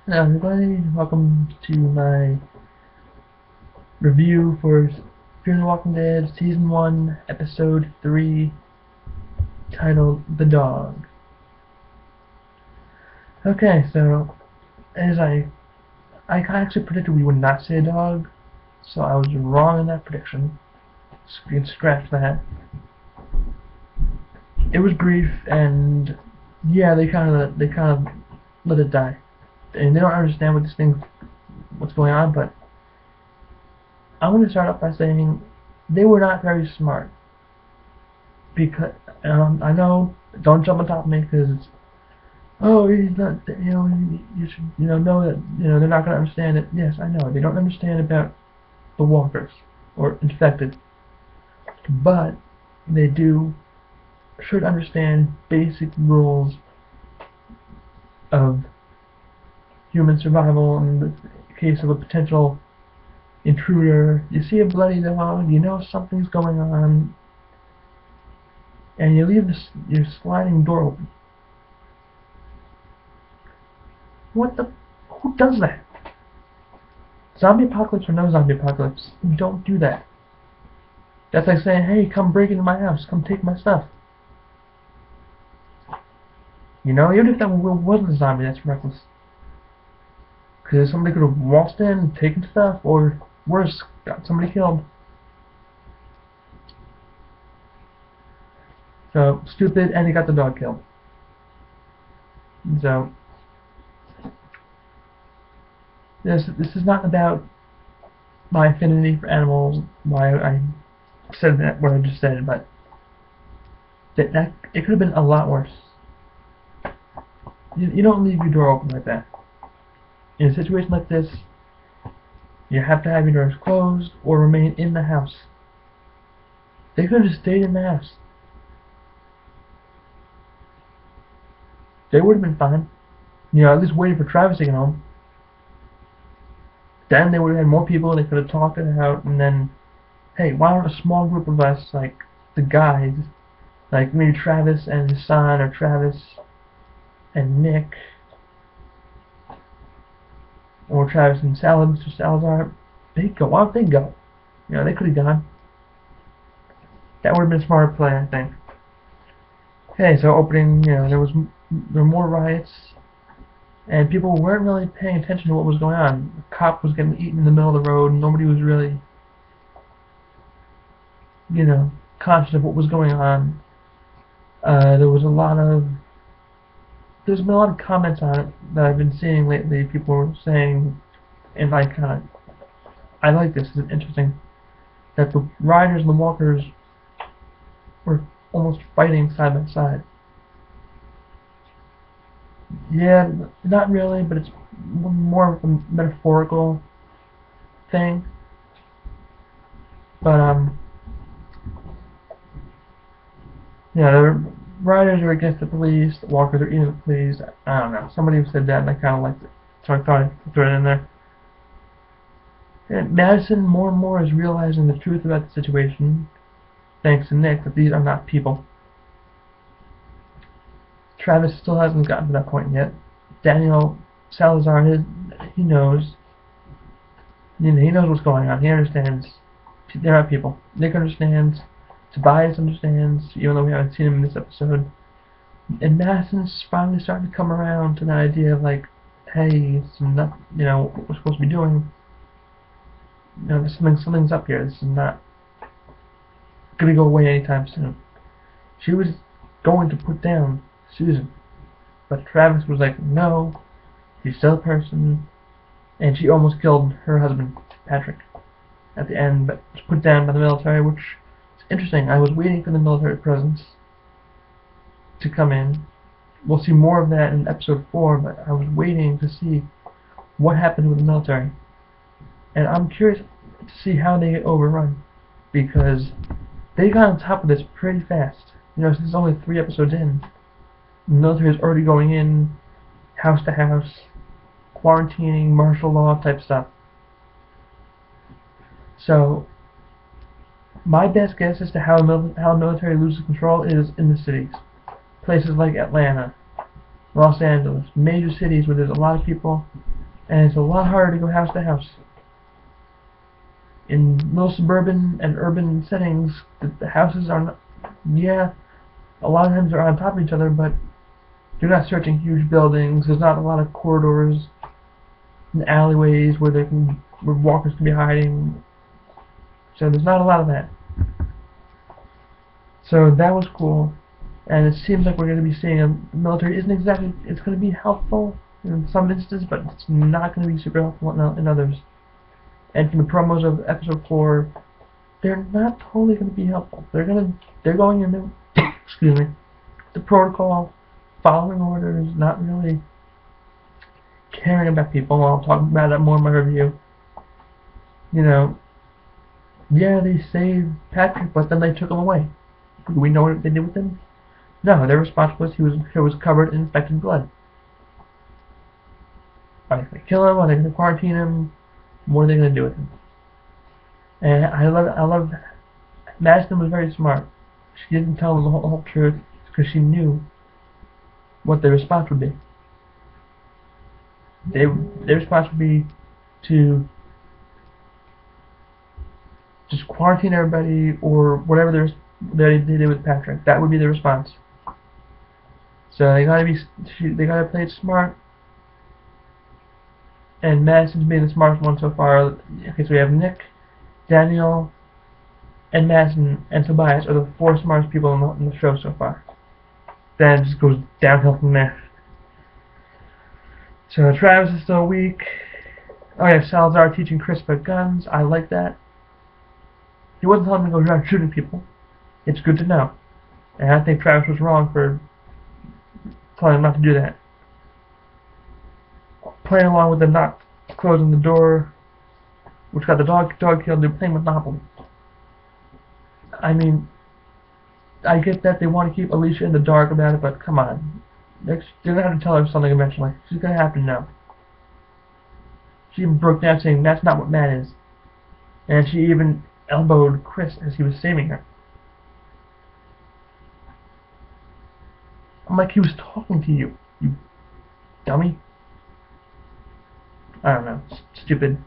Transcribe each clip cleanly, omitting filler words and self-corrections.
Hello everybody, welcome to my review for Fear the Walking Dead Season 1, Episode 3, titled The Dog. Okay, so, as I actually predicted we would not see a dog, so I was wrong in that prediction. So you can scratch that. It was brief, and yeah, they kind of let it die. And they don't understand what's going on, but I'm going to start off by saying they were not very smart. Because I know, don't jump on top of me because it's, oh, he's not, you should, know that, they're not going to understand it. Yes, I know, they don't understand about the walkers or infected, but they should understand basic rules of human survival in the case of a potential intruder. You see a bloody dog, you know something's going on, and you leave your sliding door open. Who does that? Zombie apocalypse or no zombie apocalypse, you don't do that. That's like saying, hey, come break into my house, come take my stuff. Even if that wasn't a zombie, that's reckless. Because somebody could have waltzed in and taken stuff, or worse, got somebody killed. So, stupid, and he got the dog killed. So, this is not about my affinity for animals, why I said that, what I just said, but that it could have been a lot worse. You don't leave your door open like that. In a situation like this, you have to have your doors closed or remain in the house. They could have just stayed in the house. They would have been fine. At least waiting for Travis to get home. Then they would have had more people and they could have talked it out, and then, hey, why don't a small group of us, like the guys, like maybe Travis and his son, or Travis and Nick, or Travis and Mr. Salazar, they go. Why don't they go? They could have gone. That would have been a smarter play, I think. Okay, so opening, there were more riots, and people weren't really paying attention to what was going on. A cop was getting eaten in the middle of the road, and nobody was really, conscious of what was going on. There's been a lot of comments on it that I've been seeing lately. People were saying, and I like this, it's interesting, that the riders and the walkers were almost fighting side by side. Yeah, not really, but it's more of a metaphorical thing. But, the riders are against the police, the walkers are in the police. I don't know. Somebody said that, and I kind of liked it, so I thought I'd throw it in there. And Madison more and more is realizing the truth about the situation, thanks to Nick, that these are not people. Travis still hasn't gotten to that point yet. Daniel Salazar, he knows. He knows what's going on. He understands. They're not people. Nick understands. Tobias understands, even though we haven't seen him in this episode. And Madison's finally starting to come around to the idea of, like, hey, it's not, what we're supposed to be doing. There's something's up here. This is not gonna go away anytime soon. She was going to put down Susan, but Travis was like, no, she's still a person, and she almost killed her husband, Patrick, at the end, but was put down by the military, which is interesting. I was waiting for the military presence to come in. We'll see more of that in episode 4, but I was waiting to see what happened with the military, and I'm curious to see how they get overrun, because they got on top of this pretty fast. Since it's only 3 episodes in, the military is already going in, house to house, quarantining, martial law type stuff. So, my best guess as to how military loses control is in the cities. Places like Atlanta, Los Angeles, major cities where there's a lot of people, and it's a lot harder to go house to house. In little suburban and urban settings, the houses are not, yeah, a lot of times they're on top of each other, but you're not searching huge buildings. There's not a lot of corridors and alleyways where walkers can be hiding. So there's not a lot of that. So that was cool, and it seems like we're going to be seeing the military isn't exactly. It's going to be helpful in some instances, but it's not going to be super helpful in others. And from the promos of episode 4, they're not totally going to be helpful. They're going into excuse me, the protocol, following orders, not really caring about people. I'll talk about that more in my review. You know, yeah, they saved Patrick, but then they took him away. Do we know what they did with him? No, their response was he was covered in infected blood. Are they going to kill him? Are they going to quarantine him? What are they going to do with him? And I love. Madison was very smart. She didn't tell them the whole truth because she knew what their response would be. Their response would be to just quarantine everybody or whatever they did with Patrick. That would be their response. So they gotta play it smart. And Madison's being the smartest one so far. Okay, so we have Nick, Daniel, and Madison and Tobias are the 4 smartest people in the show so far. Then it just goes downhill from there. So Travis is still weak. Oh yeah, Salazar teaching Chris about guns. I like that. He wasn't telling him to go around shooting people. It's good to know. And I think Travis was wrong for telling him not to do that. Playing along with the not closing the door, which got the dog killed. They're playing with Monopoly. I mean, I get that they want to keep Alicia in the dark about it, but come on. They're going to have to tell her something eventually. She's going to have to know. She even broke down saying that's not what Matt is. And she even elbowed Chris as he was saving her. I'm like, he was talking to you, you dummy. I don't know. Stupid.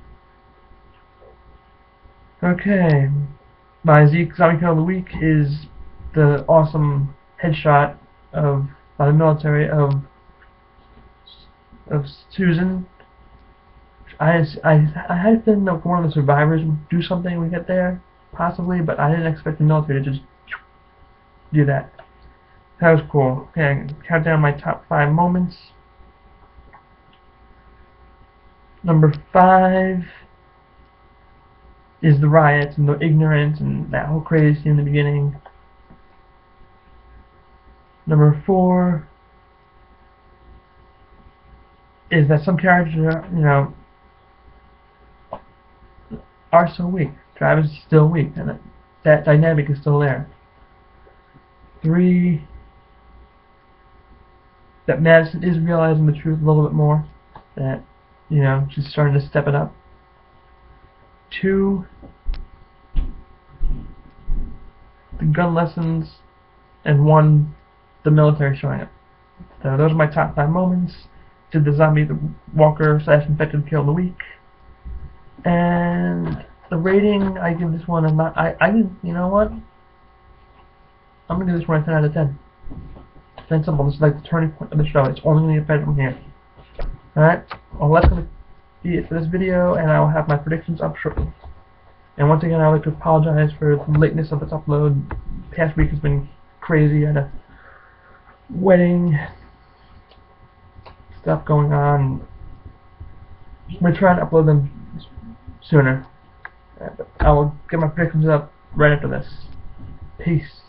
Okay. My Zeke Zombie Kill of the Week is the awesome headshot by the military of Susan. I had a feeling that one of the survivors would do something when we get there, possibly, but I didn't expect the military to just do that. That was cool. Okay, count down my top 5 moments. Number 5 is the riots and the ignorance and that whole crazy scene in the beginning. Number 4 is that some characters, are so weak. Travis is still weak, and that dynamic is still there. 3, that Madison is realizing the truth a little bit more. That, she's starting to step it up. 2, the gun lessons, and 1, the military showing up. So those are my top 5 moments. Did the zombie, the walker / infected kill of the week. And the rating, I give this one a not. You know what? I'm gonna give this one a 10 out of 10. Plain simple. This is like the turning point of the show. It's only gonna get better from here. Alright? Well, that's gonna be it for this video, and I will have my predictions up shortly. And once again, I'd like to apologize for the lateness of this upload. The past week has been crazy. I had a wedding stuff going on. I'm gonna try and upload them sooner. But I will get my predictions up right after this. Peace.